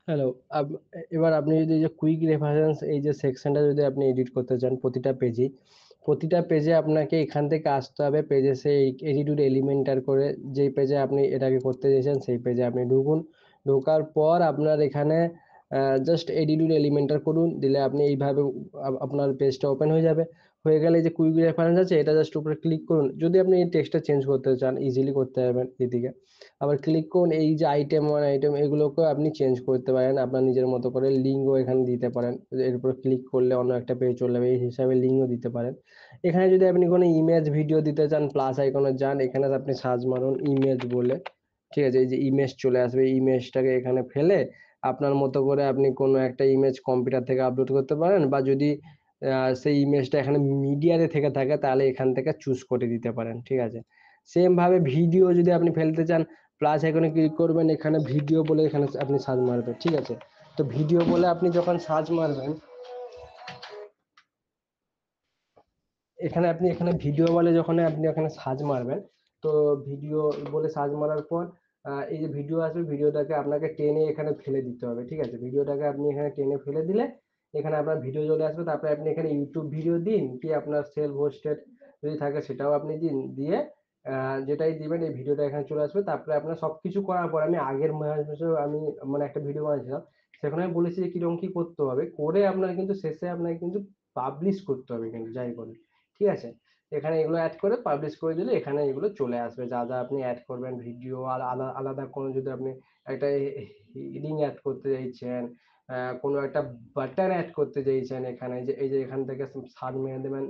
Hello. এবার আপনি যদি এই যে কুইক রেফারেন্স এই যে সেকশনটা যদি আপনি এডিট করতে চান প্রতিটা পেজে আপনাকে এখান থেকে আসতে হবে। পেজে সেই এডিটড এলিমেন্টার করে যেই পেজে আপনি এটাকে করতে চাইছেন সেই পেজে আপনি ঢুকুন। ঢোকার পর আপনার এখানে জাস্ট এডিটড এলিমেন্টার করুন। দিলে আপনি এইভাবে আপনার পেজটা ওপেন হয়ে যাবে। হয়ে গেলে এই যে কুইক রেফারেন্স আছে এটা জাস্ট উপরে ক্লিক করুন। যদি আপনি এই টেক্সটটা চেঞ্জ করতে চান ইজিলি করতে পারবেন এদিকে। আবার ক্লিক করুন এই যে আইটেম 1 আইটেম এগুলোকেও আপনি চেঞ্জ করতে পারেন আপনার নিজের মতো করে। লিঙ্কও এখানে দিতে পারেন। এর উপর ক্লিক করলে অন্য একটা পেজ চলে যাবে এই হিসাবে লিঙ্কও দিতে পারেন। এখানে যদি আপনি কোনো ইমেজ ভিডিও দিতে চান প্লাস আইকনে যান, এখানে আপনি সার্চ মারুন ইমেজ বলে। ঠিক আছে? এই যে ইমেজ চলে আসবে। ইমেজটাকে এখানে ফেলে আপনার মতো করে আপনি কোনো একটা ইমেজ কম্পিউটার থেকে আপলোড করতে পারেন, বা যদি সেই ইমেজটা এখানে মিডিয়াতে থেকে থাকে তাহলে এখান থেকে চুজ করে দিতে পারেন। ঠিক আছে? সেম ভাবে ভিডিও যদি আপনি ফেলতে চান প্লাস আইকনে ক্লিক করবেন, এখানে ভিডিও বলে এখানে আপনি সার্চ মারবেন। ঠিক আছে? তো ভিডিও বলে আপনি যখন সার্চ মারবেন, এখানে ভিডিও বলে যখন আপনি এখানে সার্চ মারবেন, তো ভিডিও বলে সার্চ মারার পর এই যে ভিডিও আসবে, ভিডিওটাকে আপনাকে টেনে এখানে ফেলে দিতে হবে। ঠিক আছে? ভিডিওটাকে আপনি এখানে টেনে ফেলে দিলে এখানে আপনার ভিডিও চলে আসবে। তারপরে আপনি এখানে ইউটিউব ভিডিও দিন, কি আপনার সেলফ হোস্টেড যদি থাকে সেটাও আপনি দিন। দিয়ে যেটাই দিবেন এই ভিডিওটা এখানে চলে আসবে। তারপরে আপনার সবকিছু করার পর আমি আগের মাসেও আমি মানে একটা ভিডিও বানিয়েছিলাম, সেখানে আমি বলেছি যে কিরকম কি করতে হবে, করে আপনার কিন্তু শেষে আপনাকে কিন্তু পাবলিশ করতে হবে কিন্তু যাই বলেন। ঠিক আছে? এখানে এগুলো এড করে পাবলিশ করে দিলে এখানে এগুলো চলে আসবে। যা, যা আপনি এড করবেন ভিডিও আর আলাদা কোনো যদি আপনি একটা হেডিং এড করতে চাইছেন, কোনো একটা বাটন এড করতে চাইছেন এখানে, যে এই যে এখান থেকে সার্চ মেরে দেবেন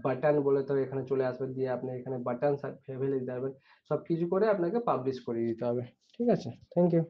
বাটন বলে, তো এখানে চলে আসবে। দিয়ে আপনি এখানে বাটন ফেলে দিতে পারবেন। সবকিছু করে আপনাকে পাবলিশ করে দিতে হবে। ঠিক আছে? Thank you.